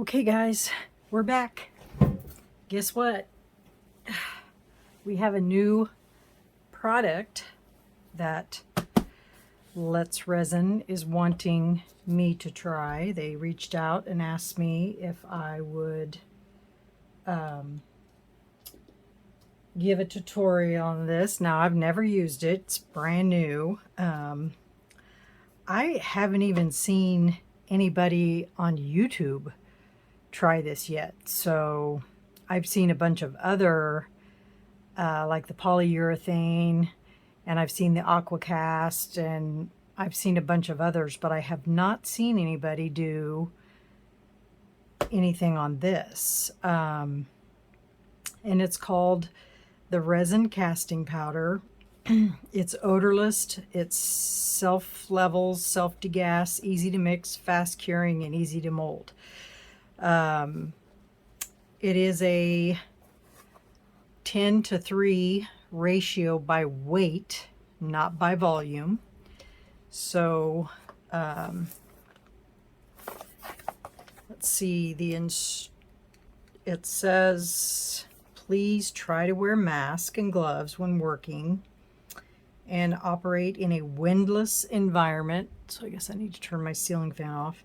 Okay guys, we're back. Guess what? We have a new product that Let's Resin is wanting me to try. They reached out and asked me if I would give a tutorial on this. Now, I've never used it. It's brand new. I haven't even seen anybody on YouTube try this yet. So I've seen a bunch of other like the polyurethane, and I've seen the aquacast, and I've seen a bunch of others, but I have not seen anybody do anything on this. And it's called the Resin Casting Powder. It's odorless, it's self-levels, self-degas, easy to mix, fast curing, and easy to mold. It is a 10:3 ratio by weight, not by volume. So let's see, it says please try to wear mask and gloves when working and operate in a windless environment. So I guess I need to turn my ceiling fan off.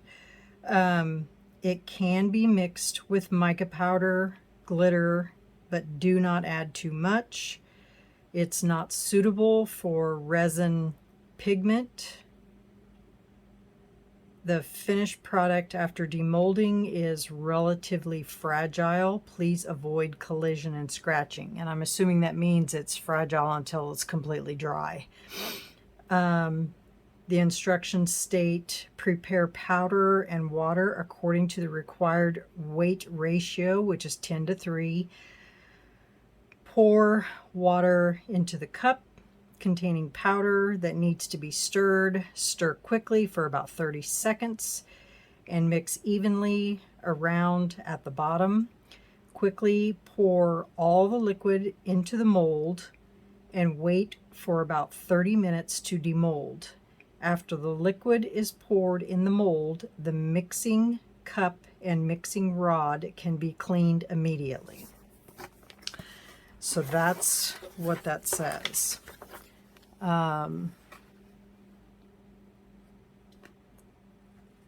It can be mixed with mica powder, glitter, but do not add too much. It's not suitable for resin pigment. The finished product after demolding is relatively fragile. Please avoid collision and scratching. And I'm assuming that means it's fragile until it's completely dry. The instructions state prepare powder and water according to the required weight ratio, which is 10:3. Pour water into the cup containing powder that needs to be stirred. Stir quickly for about 30 seconds and mix evenly around at the bottom. Quickly pour all the liquid into the mold and wait for about 30 minutes to demold. After the liquid is poured in the mold, the mixing cup and mixing rod can be cleaned immediately. So that's what that says.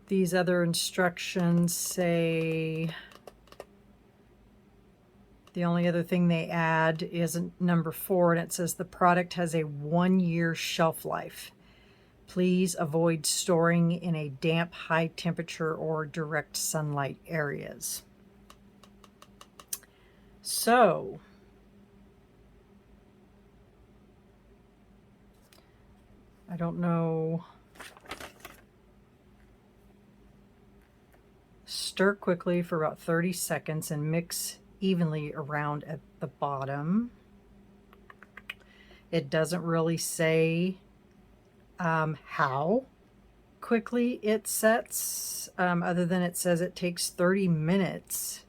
These other instructions say the only other thing they add is number 4, and it says the product has a 1-year shelf life. Please avoid storing in a damp, high temperature or direct sunlight areas. So, I don't know. Stir quickly for about 30 seconds and mix evenly around at the bottom. It doesn't really say how quickly it sets, other than it says it takes 30 minutes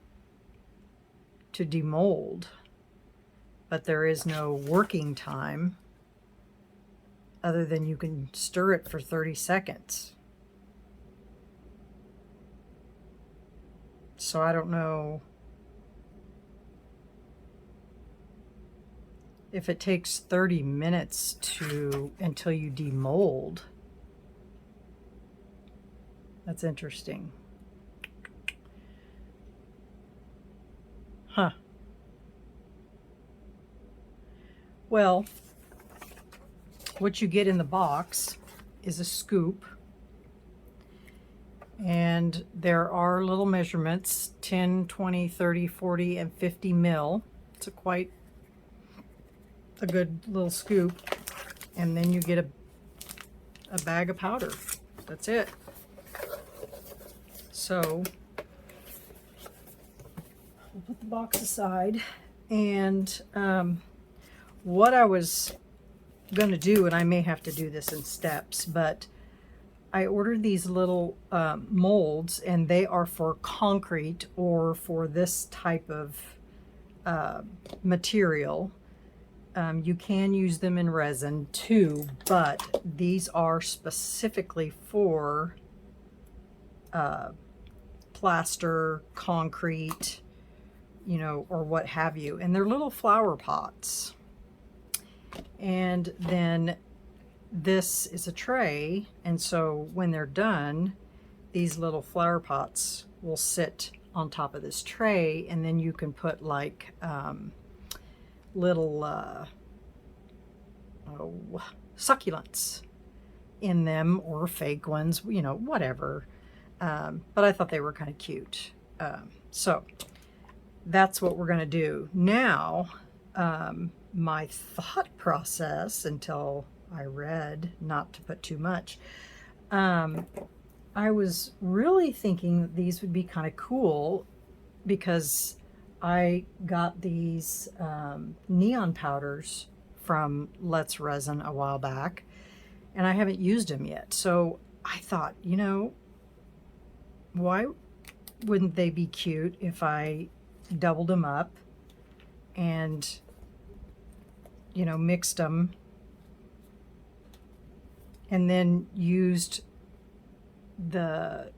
to demold, but there is no working time other than you can stir it for 30 seconds. So I don't know if it takes 30 minutes until you demold. That's interesting. Huh. Well, what you get in the box is a scoop, and there are little measurements: 10, 20, 30, 40, and 50 mil. It's quite a good little scoop. And then you get a bag of powder. That's it. So we'll put the box aside, and what I was going to do, and I may have to do this in steps, but I ordered these little molds, and they are for concrete or for this type of material. You can use them in resin too, but these are specifically for plaster, concrete, you know, or what have you. And they're little flower pots. And then this is a tray, and so when they're done, these little flower pots will sit on top of this tray, and then you can put like little succulents in them, or fake ones, you know, whatever. But I thought they were kind of cute. So that's what we're going to do. Now, my thought process, until I read not to put too much, I was really thinking that these would be kind of cool, because I got these neon powders from Let's Resin a while back, and I haven't used them yet. So I thought, you know, why wouldn't they be cute if I doubled them up and, you know, mixed them and then used the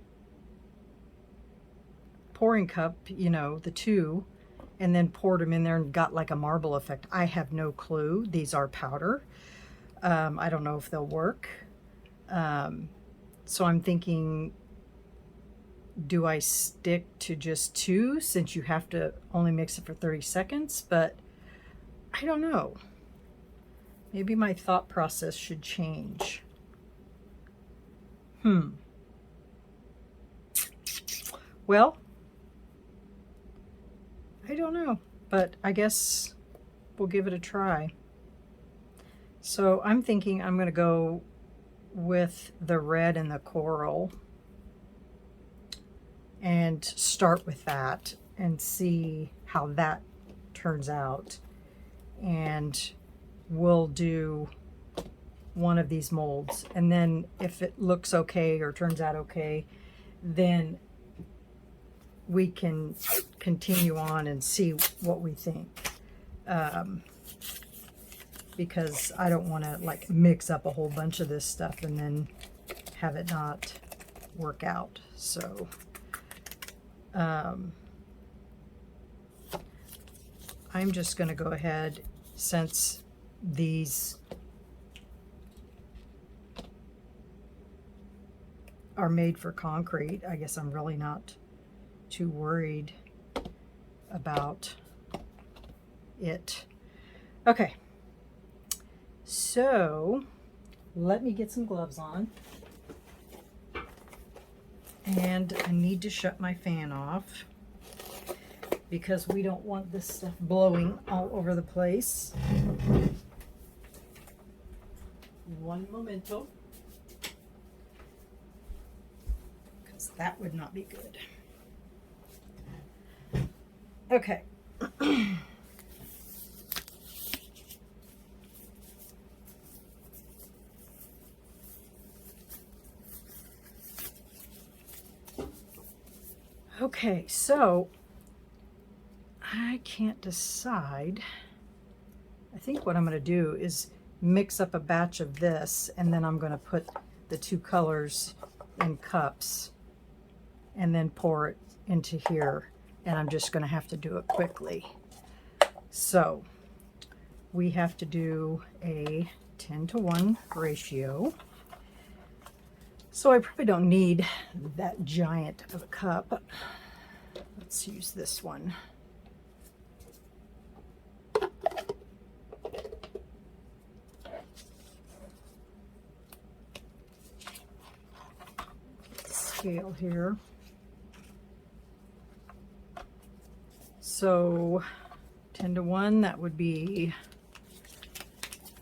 pouring cup, you know, the two, and then poured them in there and got like a marble effect. I have no clue. These are powder. I don't know if they'll work. So I'm thinking, do I stick to just two, since you have to only mix it for 30 seconds? But I don't know. Maybe my thought process should change. Well, I don't know, but I guess we'll give it a try. So I'm thinking I'm going to go with the red and the coral and start with that and see how that turns out. And we'll do one of these molds, and then if it looks okay or turns out okay, then we can continue on and see what we think, because I don't want to like mix up a whole bunch of this stuff and then have it not work out. So I'm just going to go ahead, since these are made for concrete, I guess I'm really not too worried about it. Okay, so let me get some gloves on, and I need to shut my fan off because we don't want this stuff blowing all over the place. One momento, because that would not be good. Okay. Okay, so I can't decide. I think what I'm going to do is mix up a batch of this, and then I'm going to put the two colors in cups and then pour it into here. And I'm just going to have to do it quickly. So we have to do a 10-to-1 ratio. So I probably don't need that giant of a cup. Let's use this one. Scale here. So 10-to-1, that would be,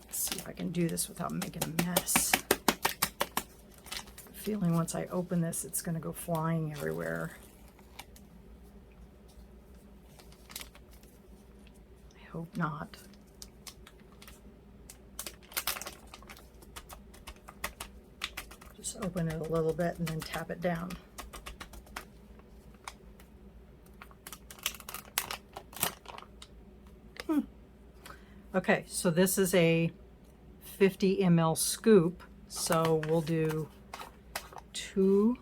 let's see if I can do this without making a mess. Feeling once I open this, it's going to go flying everywhere. I hope not. Just open it a little bit and then tap it down. Okay, so this is a 50 ml scoop, so we'll do 2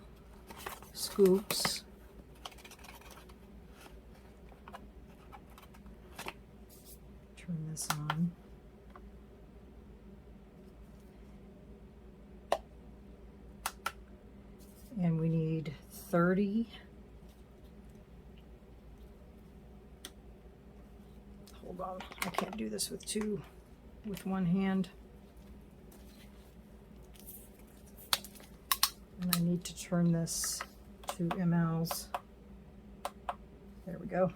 scoops this on. And we need 30. Hold on, I can't do this with one hand. And I need to turn this to mLs. There we go.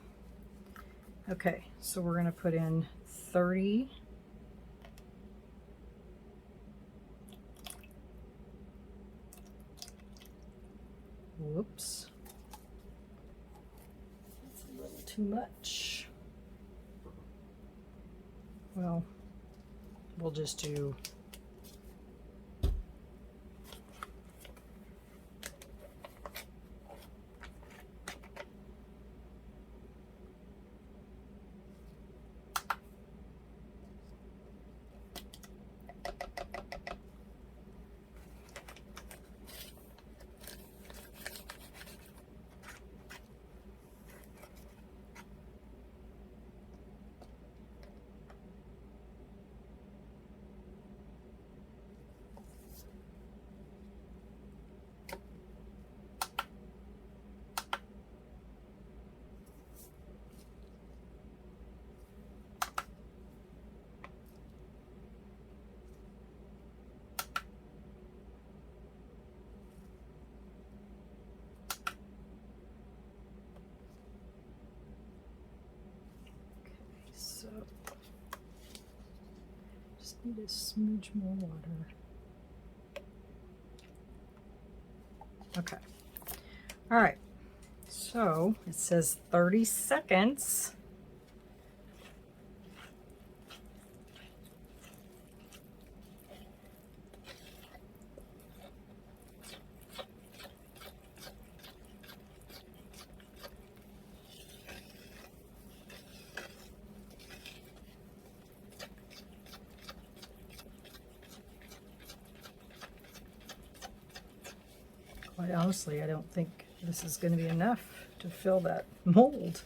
Okay, so we're going to put in 30. Whoops. That's a little too much. Well, we'll just do so just need a smidge more water. Okay. All right. So it says 30 seconds. Quite honestly, I don't think this is going to be enough to fill that mold.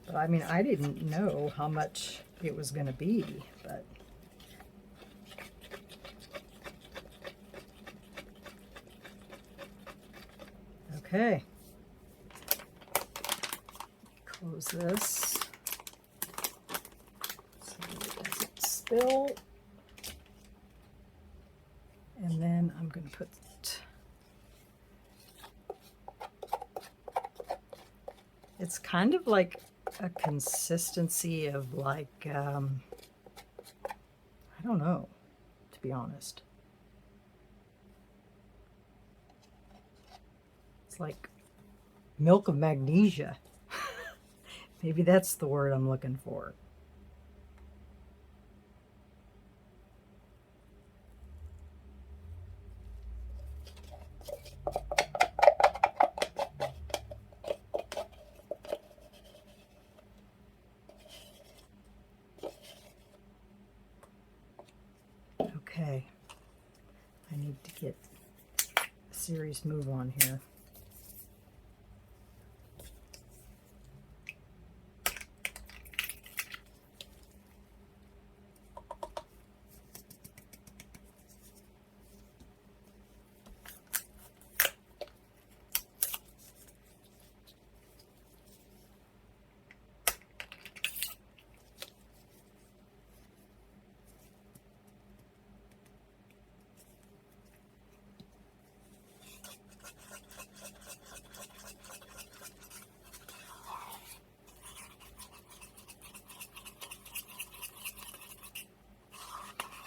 But I mean, I didn't know how much it was going to be, but okay. Close this so it doesn't spill. And then I'm going to put it's kind of like a consistency of like, I don't know, to be honest. It's like milk of magnesia. Maybe that's the word I'm looking for. Okay, I need to get a serious move on here.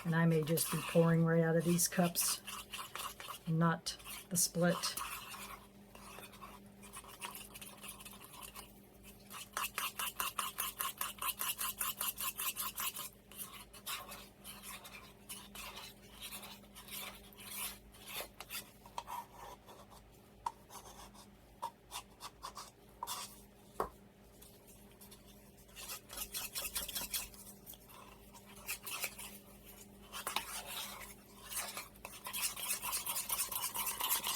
And I may just be pouring right out of these cups, not the split.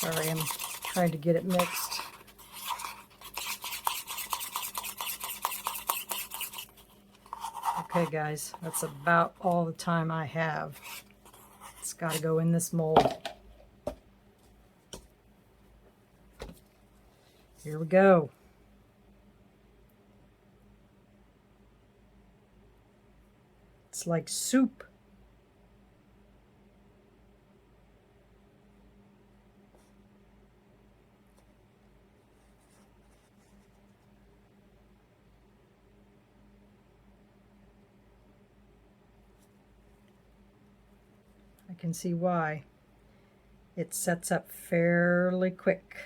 Sorry, I'm trying to get it mixed. Okay, guys, that's about all the time I have. It's got to go in this mold. Here we go. It's like soup. I can see why. It sets up fairly quick.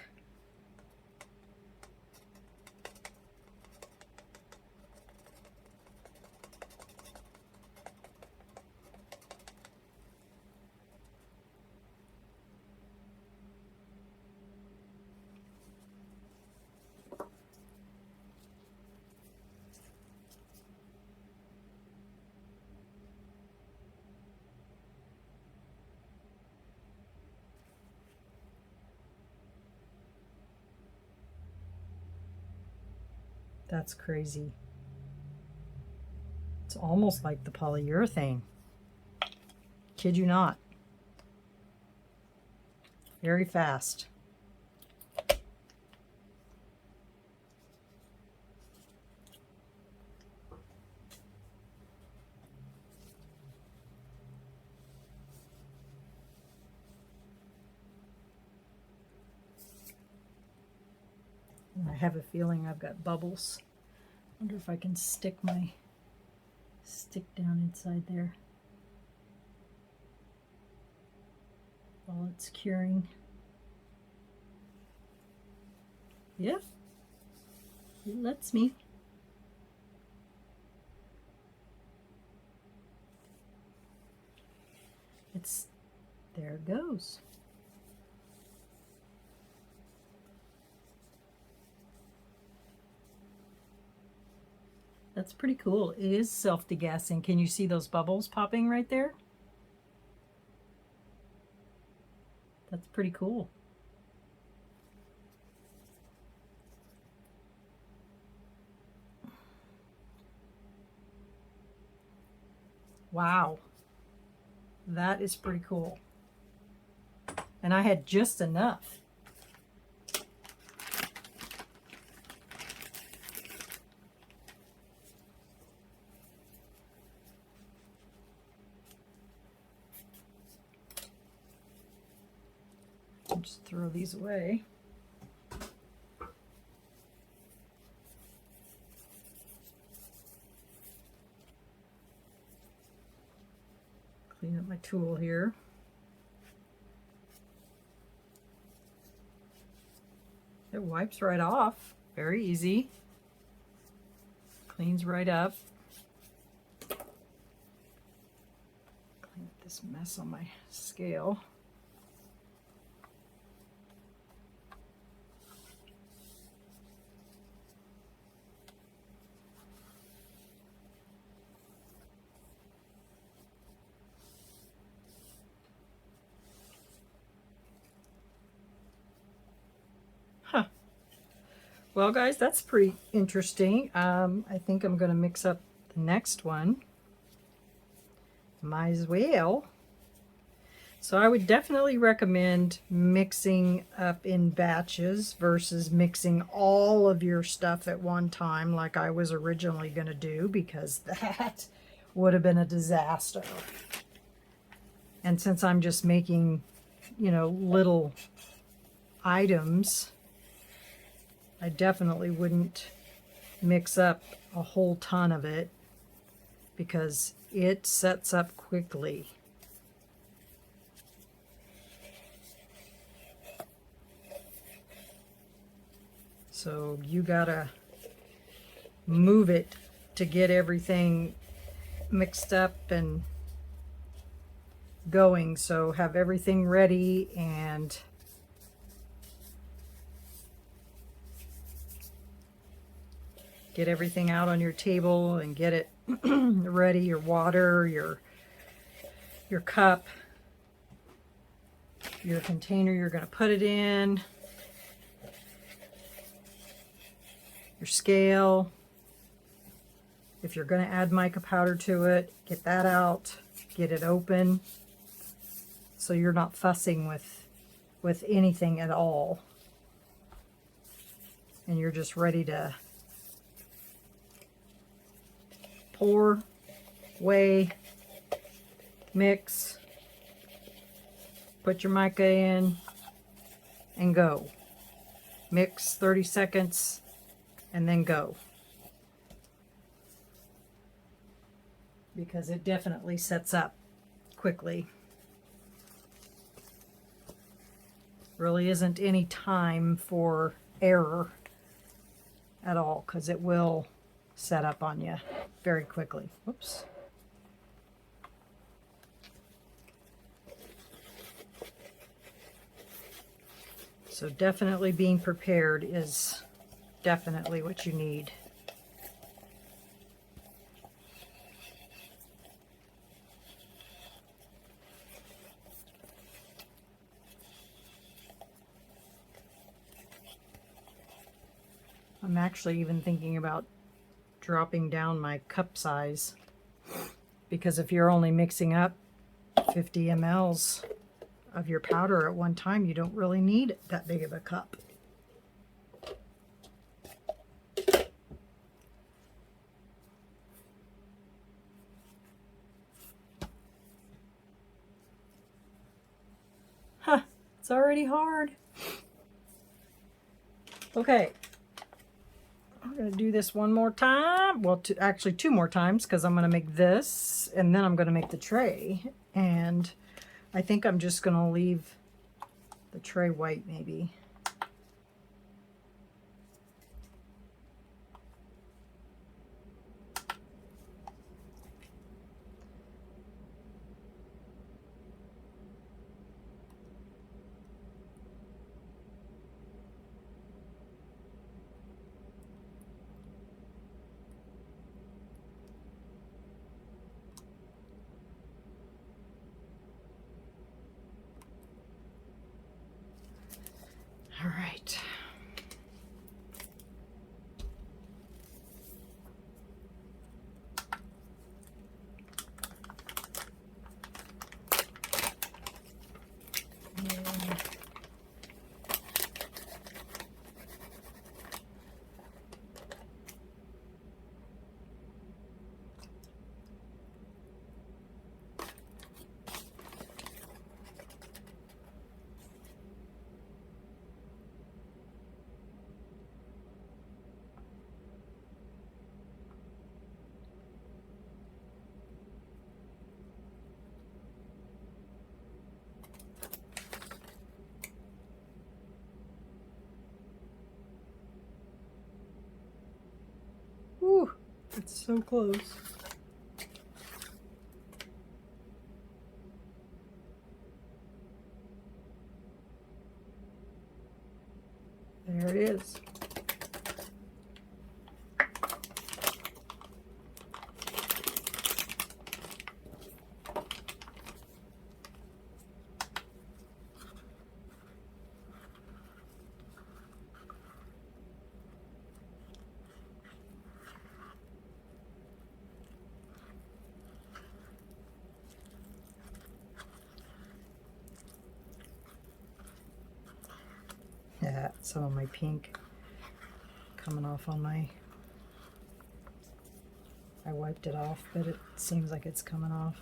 That's crazy. It's almost like the polyurethane. Kid you not. Very fast. I have a feeling I've got bubbles. Wonder if I can stick my stick down inside there while it's curing. Yeah, it lets me. There it goes. That's pretty cool. It is self-degassing. Can you see those bubbles popping right there? That's pretty cool. Wow. That is pretty cool. And I had just enough. I'll just throw these away. Clean up my tool here. It wipes right off. Very easy. Cleans right up. Clean up this mess on my scale. Huh. Well, guys, that's pretty interesting. I think I'm going to mix up the next one. Might as well. So I would definitely recommend mixing up in batches versus mixing all of your stuff at one time like I was originally going to do, because that would have been a disaster. And since I'm just making, you know, little items, I definitely wouldn't mix up a whole ton of it because it sets up quickly. So you gotta move it to get everything mixed up and going. So have everything ready and get everything out on your table and get it ready, your water, your cup, your container you're going to put it in, your scale. If you're going to add mica powder to it, get that out, get it open, so you're not fussing with anything at all. And you're just ready to pour, weigh, mix, put your mica in, and go. Mix 30 seconds, and then go. Because it definitely sets up quickly. Really isn't any time for error at all, because it will set up on you very quickly. Whoops. So definitely being prepared is definitely what you need. I'm actually even thinking about dropping down my cup size, because if you're only mixing up 50 mLs of your powder at one time, you don't really need that big of a cup. Huh, it's already hard. Okay. I'm going to do this one more time. Well, actually two more times, because I'm going to make this, and then I'm going to make the tray. And I think I'm just going to leave the tray white, maybe. All right. Whew, it's so close. There it is. Yeah, some of my pink coming off on my... I wiped it off, but it seems like it's coming off.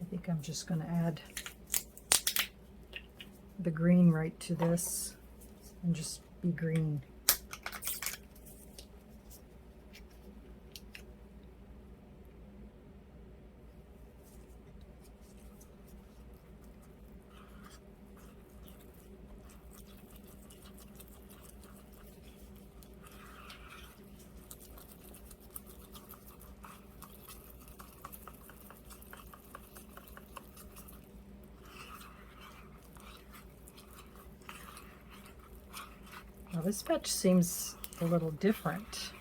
I think I'm just going to add the green right to this and just be green. Well, this batch seems a little different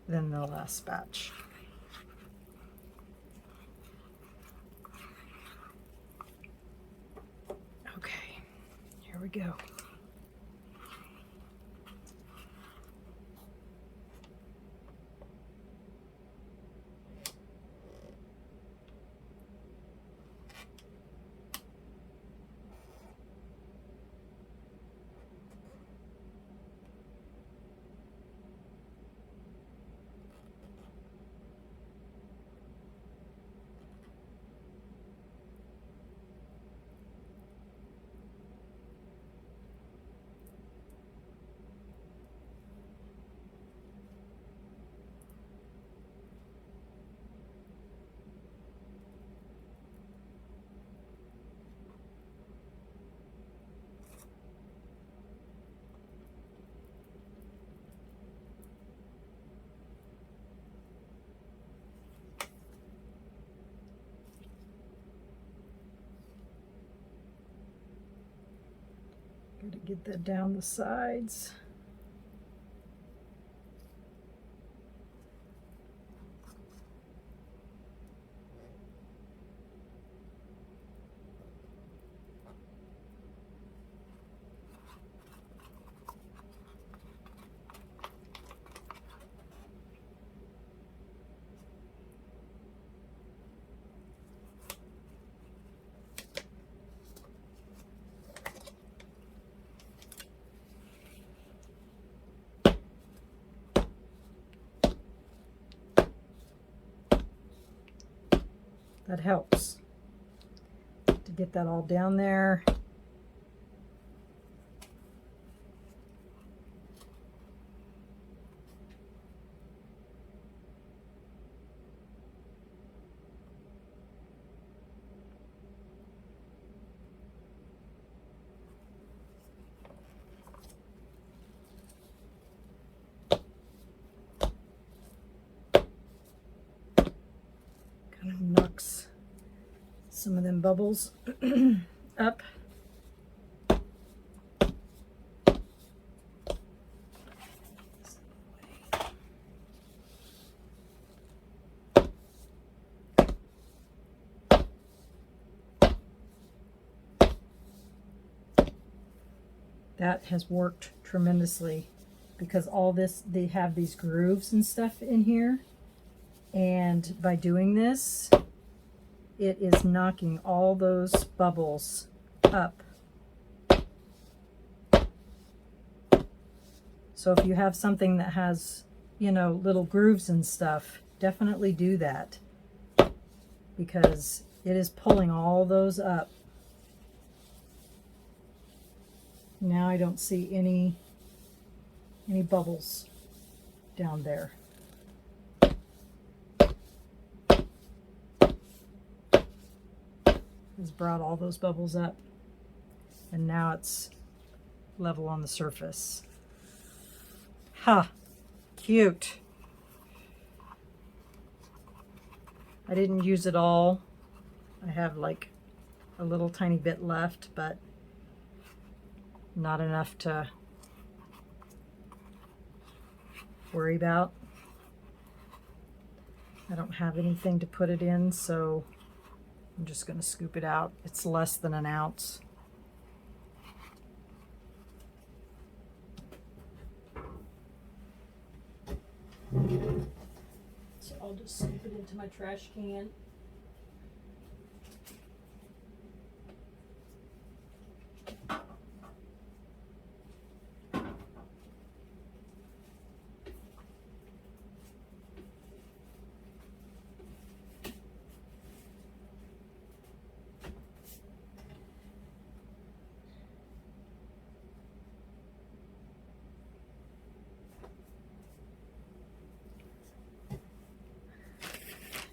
than the last batch. Okay, here we go. Gotta get that down the sides. That helps to get that all down there. Kind of knocks some of them bubbles up. That has worked tremendously because all this, they have these grooves and stuff in here. And by doing this, it is knocking all those bubbles up. So if you have something that has, you know, little grooves and stuff, definitely do that because it is pulling all those up. Now I don't see any bubbles down there. It's brought all those bubbles up, and now it's level on the surface. Ha! Cute. I didn't use it all. I have like a little tiny bit left, but not enough to worry about. I don't have anything to put it in, so I'm just going to scoop it out. It's less than an ounce. So I'll just scoop it into my trash can.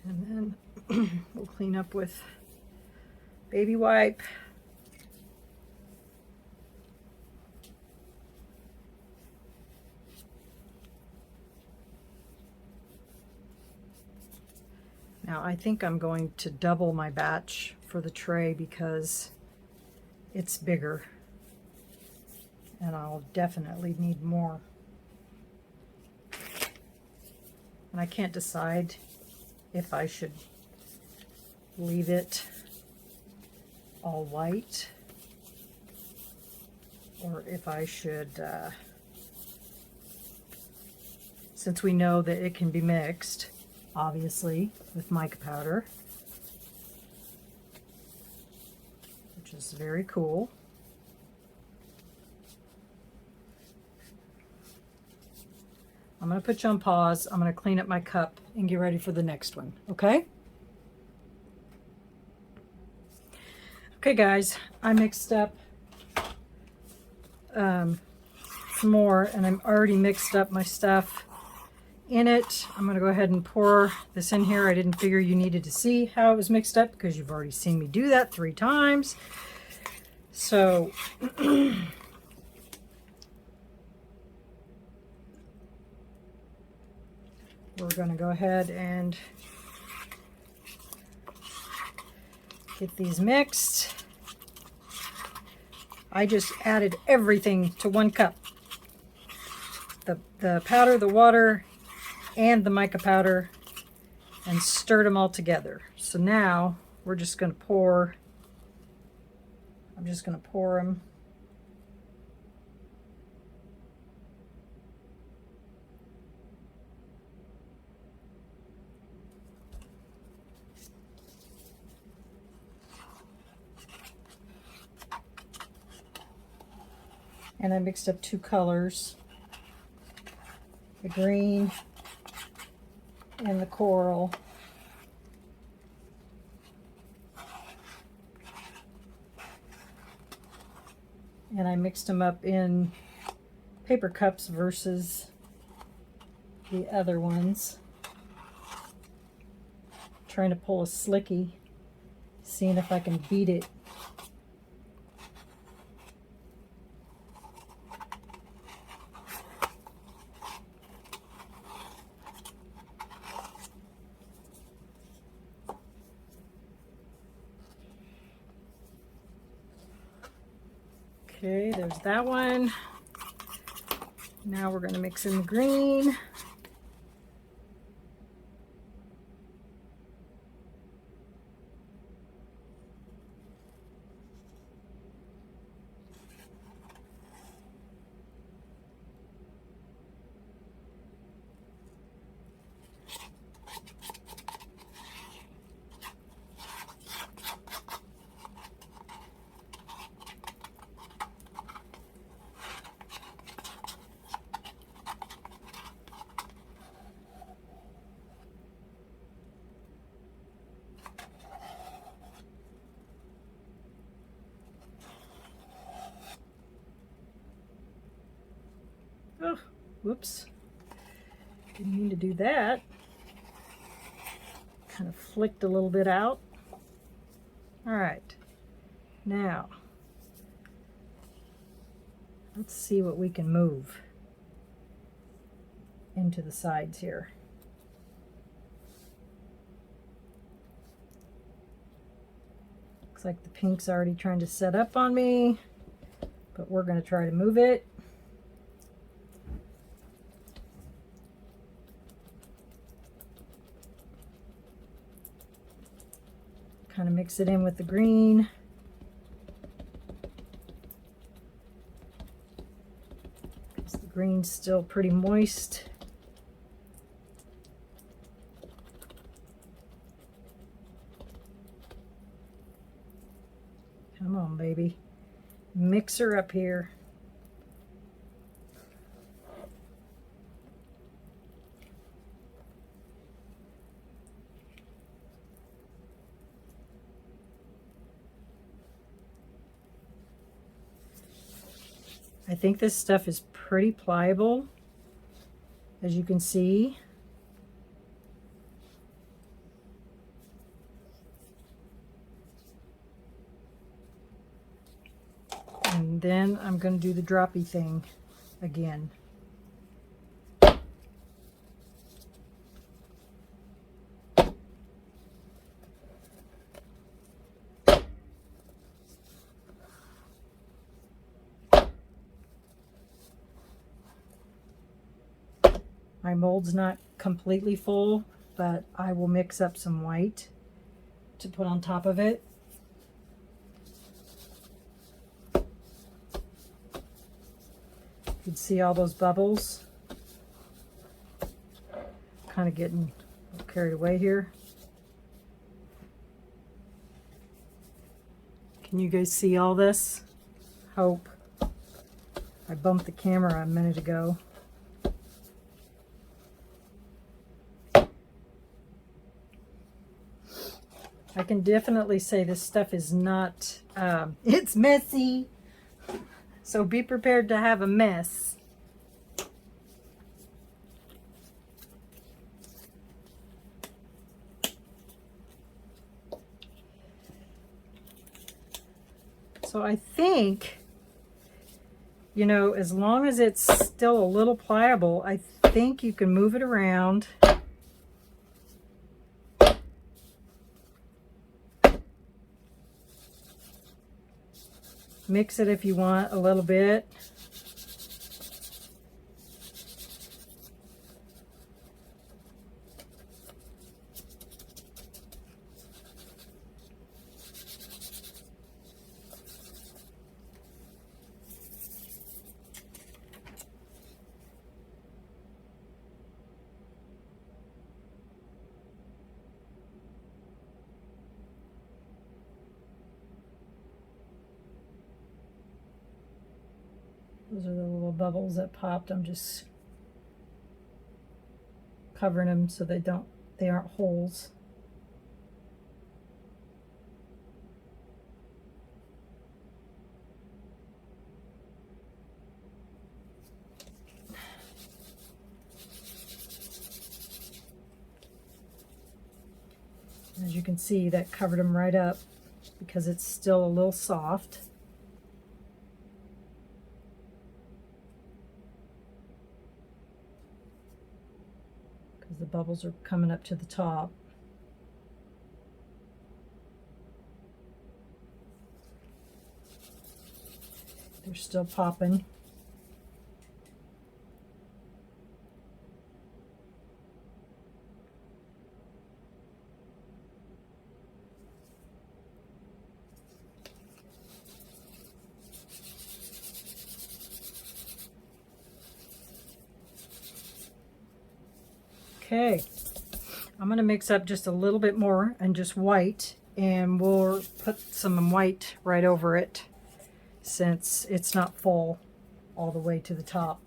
And then we'll clean up with baby wipe. Now I think I'm going to double my batch for the tray because it's bigger, and I'll definitely need more. And I can't decide if I should leave it all white or if I should, since we know that it can be mixed, obviously, with mica powder, which is very cool. I'm going to put you on pause. I'm going to clean up my cup and get ready for the next one, okay? Okay, guys, I mixed up some more, and I'm already mixed up my stuff in it. I'm going to go ahead and pour this in here. I didn't figure you needed to see how it was mixed up because you've already seen me do that 3 times. So we're going to go ahead and get these mixed. I just added everything to 1 cup. The powder, the water, and the mica powder, and stirred them all together. So now we're just going to pour. I'm just going to pour them. And I mixed up 2 colors, the green and the coral. And I mixed them up in paper cups versus the other ones. Trying to pull a slicky, seeing if I can beat it. Okay, there's that one. Now we're going to mix in the green. Oh, whoops. Didn't mean to do that. Kind of flicked a little bit out. All right. Now, let's see what we can move into the sides here. Looks like the pink's already trying to set up on me, but we're going to try to move it. Kind of mix it in with the green. Because the green's still pretty moist. Come on, baby. Mix her up here. I think this stuff is pretty pliable, as you can see. And then I'm going to do the droppy thing again. My mold's not completely full, but I will mix up some white to put on top of it. You can see all those bubbles. Kind of getting carried away here. Can you guys see all this? Hope. I bumped the camera a minute ago. I can definitely say this stuff is not, it's messy. So be prepared to have a mess. So I think, you know, as long as it's still a little pliable, I think you can move it around. Mix it if you want a little bit. Those are the little bubbles that popped. I'm just covering them so they aren't holes. As you can see, that covered them right up because it's still a little soft. Because the bubbles are coming up to the top. They're still popping. Okay, I'm going to mix up just a little bit more and just white, and we'll put some white right over it since it's not full all the way to the top.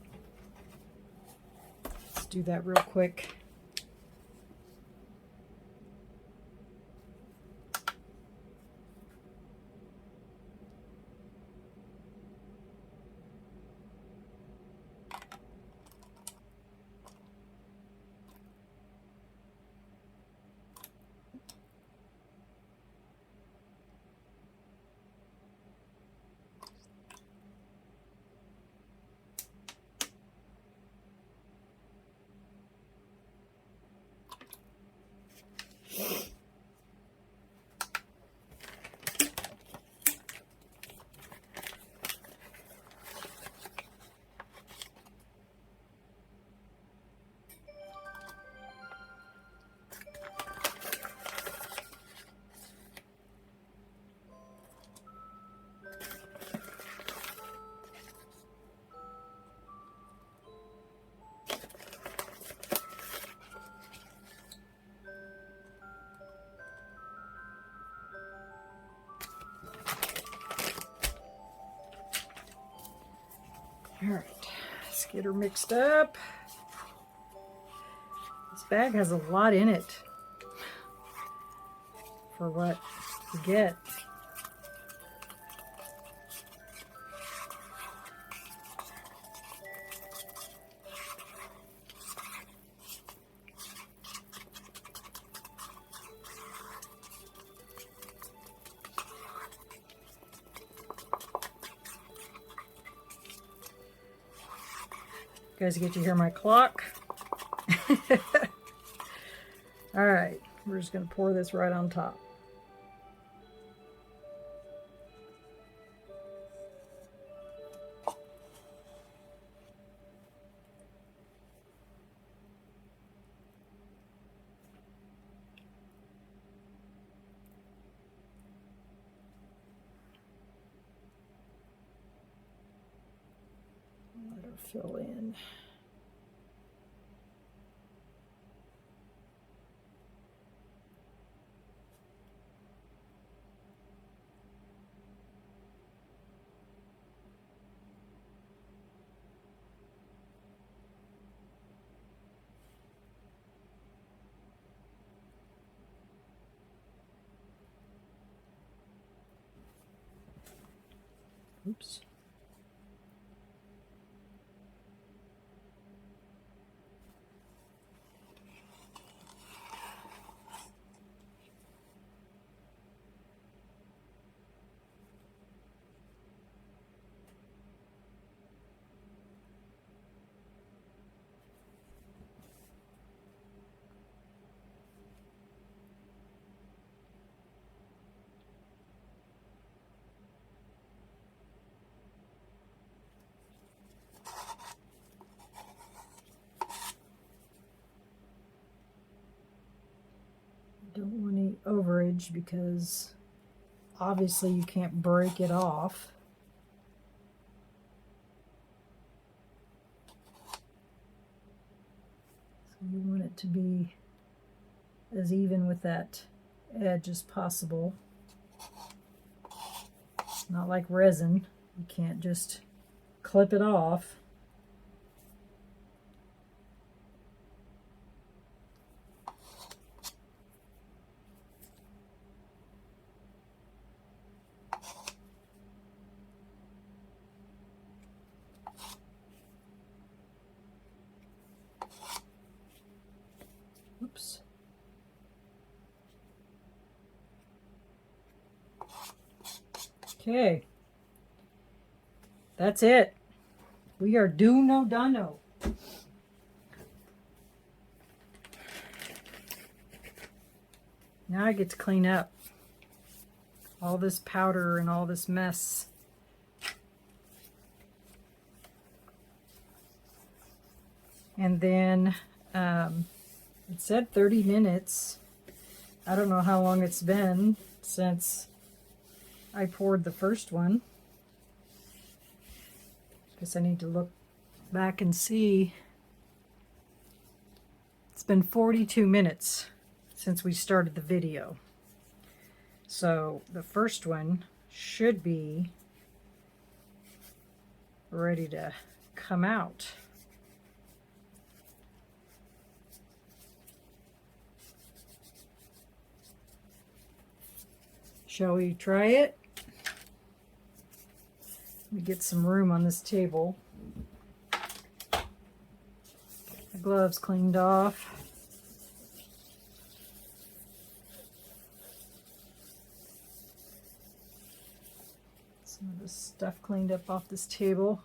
Let's do that real quick. All right, let's get her mixed up. This bag has a lot in it for what you get. You guys get to hear my clock. All right, we're just going to pour this right on top. fill in. Oops. Don't want any overage because obviously you can't break it off. So you want it to be as even with that edge as possible. Not like resin. You can't just clip it off. Oops. Okay. That's it. We are done. Now I get to clean up all this powder and all this mess. And then it said 30 minutes. I don't know how long it's been since I poured the first one. Guess I need to look back and see. It's been 42 minutes since we started the video. So the first one should be ready to come out. Shall we try it? Let me get some room on this table. The gloves cleaned off. Some of the stuff cleaned up off this table.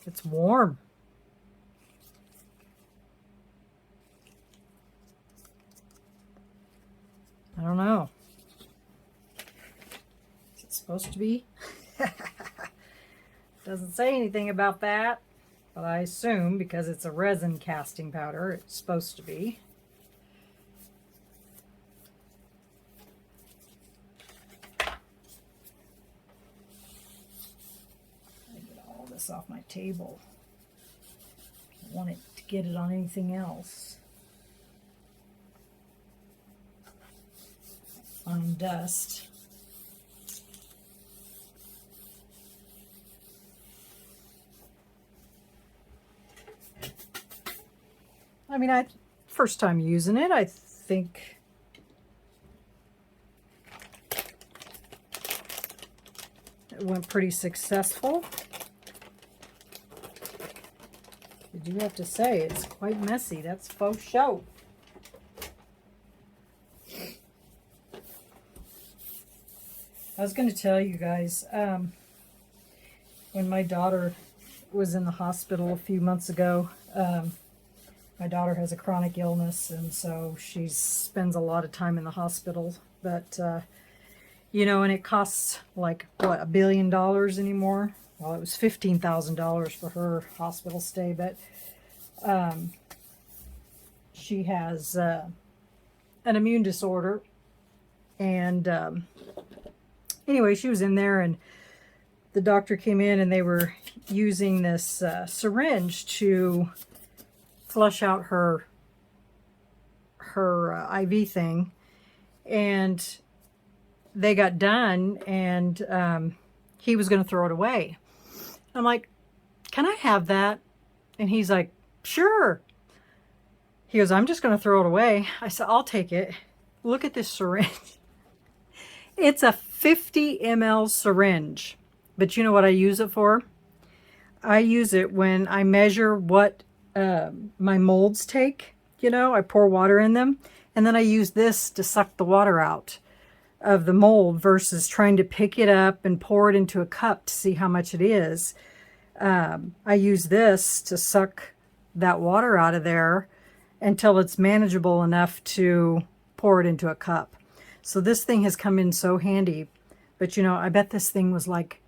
It's warm. I don't know. Is it supposed to be? Doesn't say anything about that, but I assume because it's a resin casting powder, it's supposed to be. Get all this off my table. I want it to get it on anything else. Fine dust. I mean, first time using it, I think it went pretty successful. I do have to say, it's quite messy. That's faux show. I was going to tell you guys, when my daughter was in the hospital a few months ago, my daughter has a chronic illness, and so she spends a lot of time in the hospital. But, you know, and it costs like, what, $1 billion anymore? Well, it was $15,000 for her hospital stay, but she has an immune disorder. And anyway, she was in there, and the doctor came in and they were using this syringe to flush out her IV thing, and they got done, and he was going to throw it away. I'm like, can I have that? And he's like, sure. He goes, I'm just going to throw it away. I said, I'll take it. Look at this syringe. It's a 50 ml syringe. But you know what I use it for? I use it when I measure what my molds take. You know, I pour water in them. And then I use this to suck the water out of the mold versus trying to pick it up and pour it into a cup to see how much it is. I use this to suck that water out of there until it's manageable enough to pour it into a cup. So this thing has come in so handy. But you know, I bet this thing was like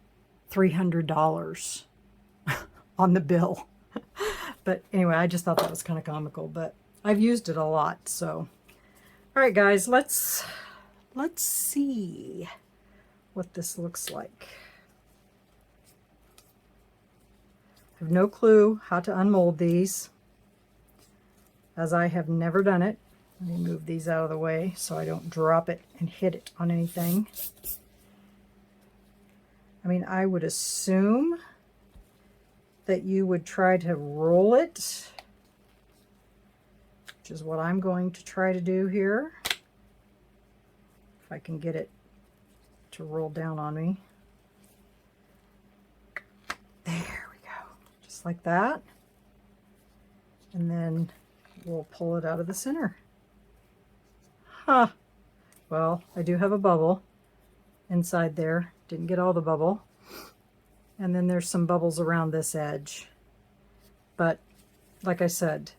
$300 on the bill. But anyway, I just thought that was kind of comical, but I've used it a lot. So, all right, guys, let's see what this looks like. I have no clue how to unmold these, as I have never done it. Let me move these out of the way so I don't drop it and hit it on anything. I mean, I would assume that you would try to roll it, which is what I'm going to try to do here. If I can get it to roll down on me. There we go. Just like that. And then we'll pull it out of the center. Huh. Well, I do have a bubble inside there. Didn't get all the bubble. And then there's some bubbles around this edge. But like I said,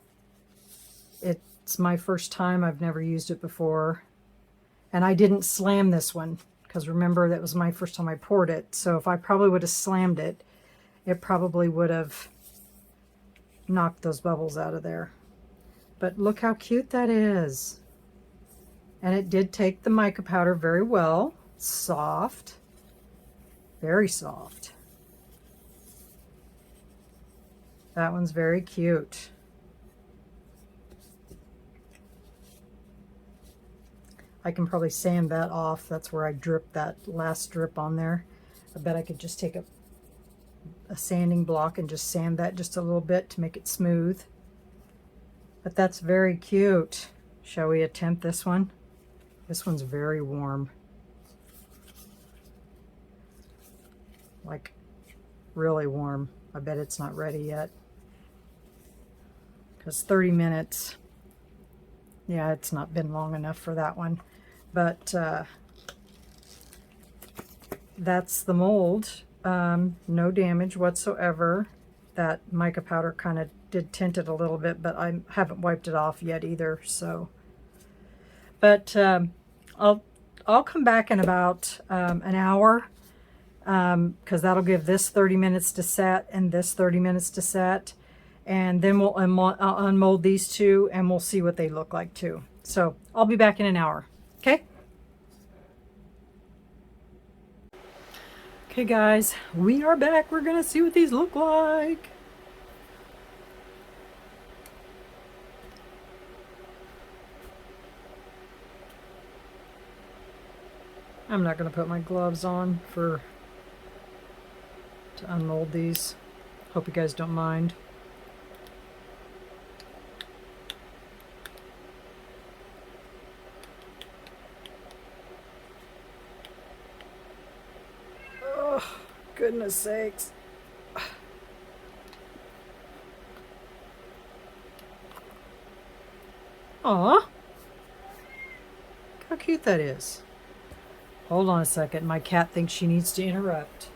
it's my first time. I've never used it before. And I didn't slam this one, because remember, that was my first time I poured it. So if I probably would have slammed it, it probably would have knocked those bubbles out of there. But look how cute that is. And it did take the mica powder very well. Soft. Very soft. That one's very cute. I can probably sand that off. That's where I dripped that last drip on there. I bet I could just take a sanding block and just sand that just a little bit to make it smooth. But that's very cute. Shall we attempt this one? This one's very warm. Like, really warm. I bet it's not ready yet. Because 30 minutes, yeah, it's not been long enough for that one. But that's the mold. No damage whatsoever. That mica powder kind of did tint it a little bit, but I haven't wiped it off yet either. So, but I'll come back in about an hour, because that'll give this 30 minutes to set and this 30 minutes to set. And then we'll unmold these two, and we'll see what they look like too. So I'll be back in an hour. Okay? Okay, guys, we are back. We're going to see what these look like. I'm not going to put my gloves on to unmold these. Hope you guys don't mind. Goodness sakes. Aw. How cute that is. Hold on a second. My cat thinks she needs to interrupt.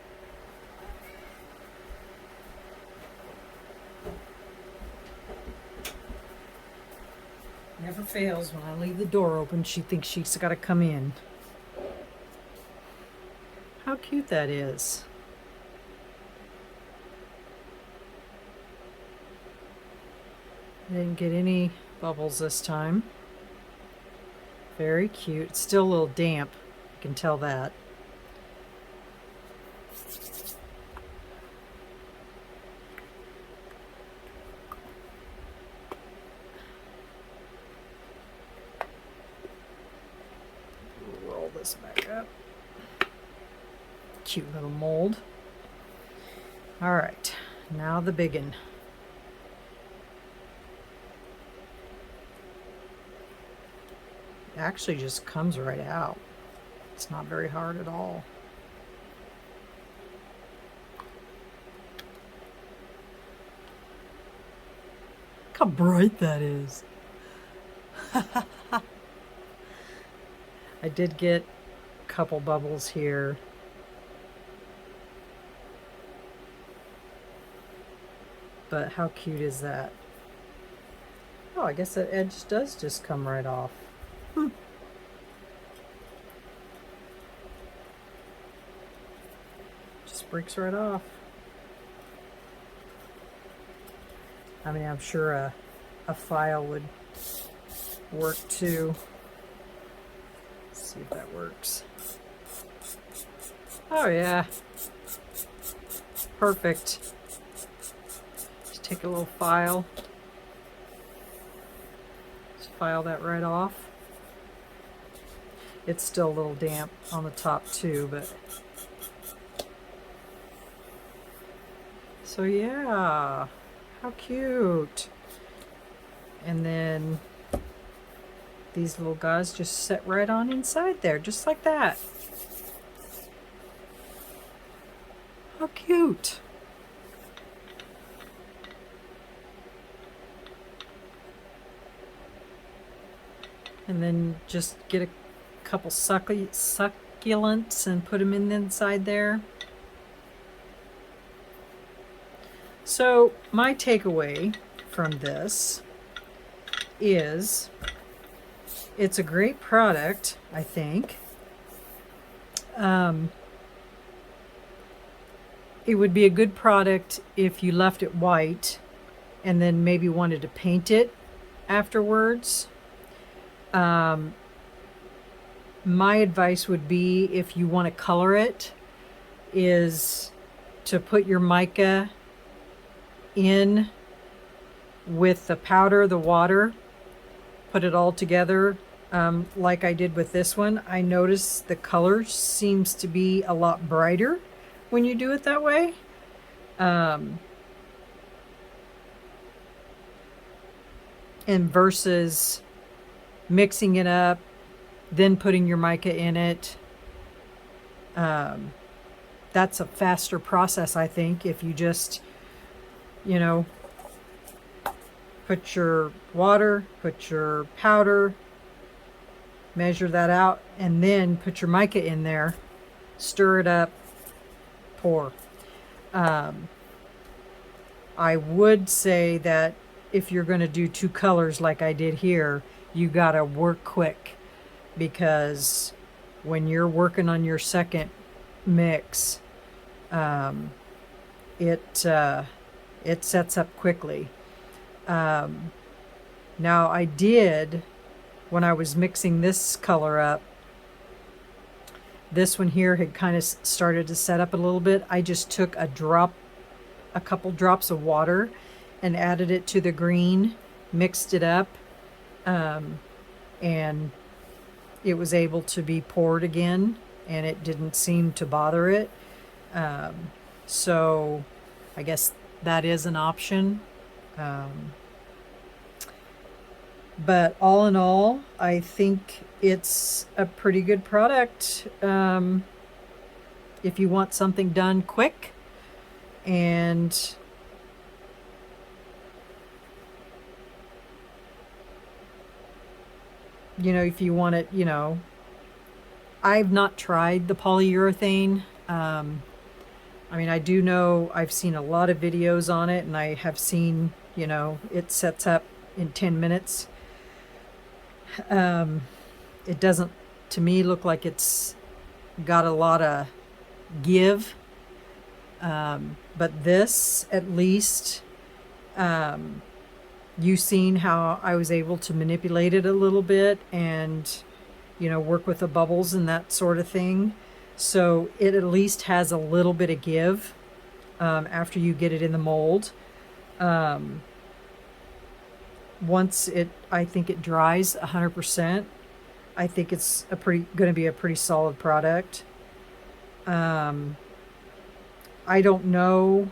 Never fails. When I leave the door open, she thinks she's got to come in. How cute that is. I didn't get any bubbles this time. Very cute. It's still a little damp. You can tell that. this back up. Cute little mold. All right, now the biggin. It actually just comes right out. It's not very hard at all. Look how bright that is. I did get a couple bubbles here. But how cute is that? Oh, I guess that edge does just come right off. Just breaks right off. I mean, I'm sure a file would work too. Let's see if that works. Oh yeah. Perfect. Just take a little file. Just file that right off. It's still a little damp on the top too, but so yeah. How cute. And then these little guys just set right on inside there, just like that. How cute. And then just get a couple succulents and put them in the inside there. So my takeaway from this is it's a great product, I think. It would be a good product if you left it white and then maybe wanted to paint it afterwards. My advice would be, if you want to color it, is to put your mica in with the powder, the water, put it all together like I did with this one. I noticed the color seems to be a lot brighter when you do it that way. And versus mixing it up, then putting your mica in it. That's a faster process, I think, if you just, you know, put your water, put your powder, measure that out, and then put your mica in there, stir it up, pour. I would say that if you're going to do two colors like I did here, you got to work quick, because when you're working on your second mix, it sets up quickly. Now I did, when I was mixing this color up, this one here had kind of started to set up a little bit. I just took a couple drops of water and added it to the green, mixed it up, and it was able to be poured again, and it didn't seem to bother it. So I guess that is an option. But all in all, I think it's a pretty good product if you want something done quick, and you know, if you want it, you know, I've not tried the polyurethane. I mean, I do know, I've seen a lot of videos on it, and I have seen, you know, it sets up in 10 minutes. It doesn't, to me, look like it's got a lot of give. But this, at least, you've seen how I was able to manipulate it a little bit and, you know, work with the bubbles and that sort of thing. So it at least has a little bit of give after you get it in the mold. Once it, I think it dries 100%, I think it's going to be a pretty solid product. I don't know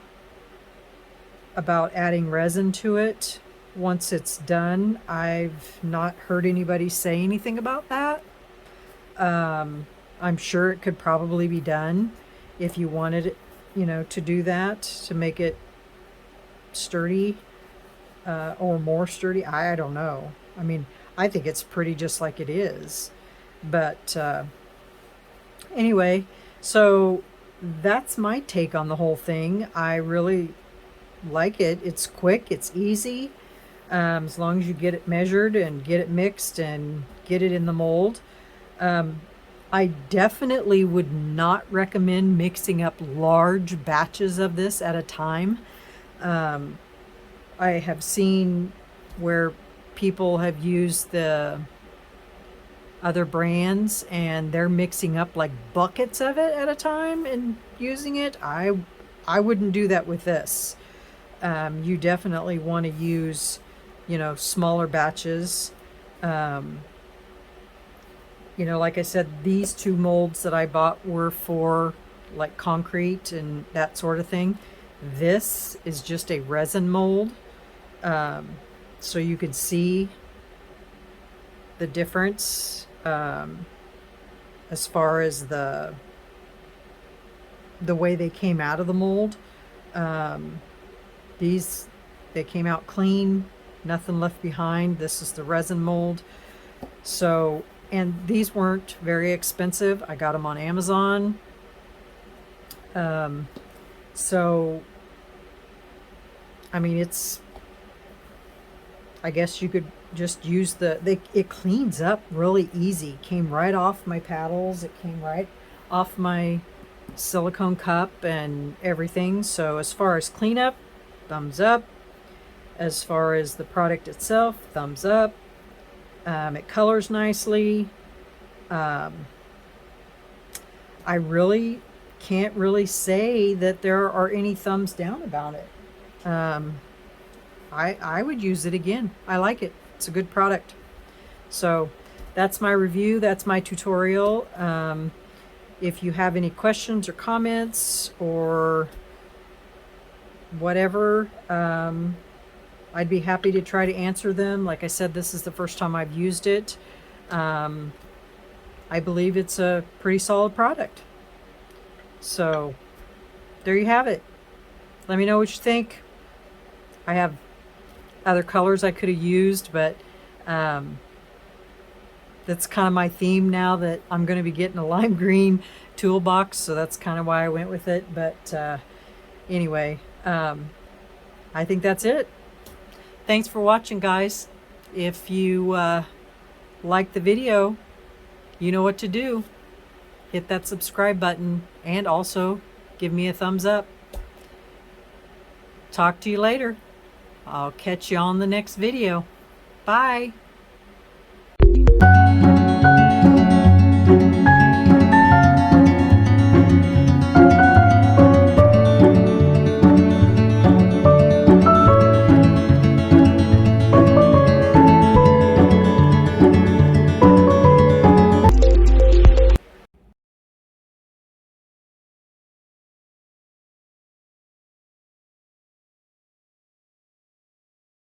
about adding resin to it once it's done. I've not heard anybody say anything about that. I'm sure it could probably be done if you wanted it, to do that, to make it sturdy, or more sturdy. I don't know. I mean, I think it's pretty just like it is. But anyway, so that's my take on the whole thing. I really like it. It's quick, it's easy. As long as you get it measured and get it mixed and get it in the mold. I definitely would not recommend mixing up large batches of this at a time. I have seen where people have used the other brands and they're mixing up like buckets of it at a time and using it. I wouldn't do that with this. You definitely want to use, smaller batches. Like I said, these 2 molds that I bought were for like concrete and that sort of thing. This is just a resin mold. So you can see the difference as far as the way they came out of the mold. They came out clean, nothing left behind. This is the resin mold. So, and these weren't very expensive. I got them on Amazon. So, I mean, I guess you could just use it cleans up really easy. Came right off my paddles. It came right off my silicone cup and everything. So as far as cleanup, thumbs up. As far as the product itself, thumbs up. It colors nicely. I really can't really say that there are any thumbs down about it. I would use it again. I like it. It's a good product. So that's my review. That's my tutorial. If you have any questions or comments or whatever, I'd be happy to try to answer them. Like I said, this is the first time I've used it. I believe it's a pretty solid product. So there you have it. Let me know what you think. I have other colors I could have used, but that's kind of my theme now that I'm going to be getting a lime green toolbox, so that's kind of why I went with it. But anyway, I think that's it. Thanks for watching, guys. If you like the video, you know what to do. Hit that subscribe button and also give me a thumbs up. Talk to you later. I'll catch you on the next video. Bye.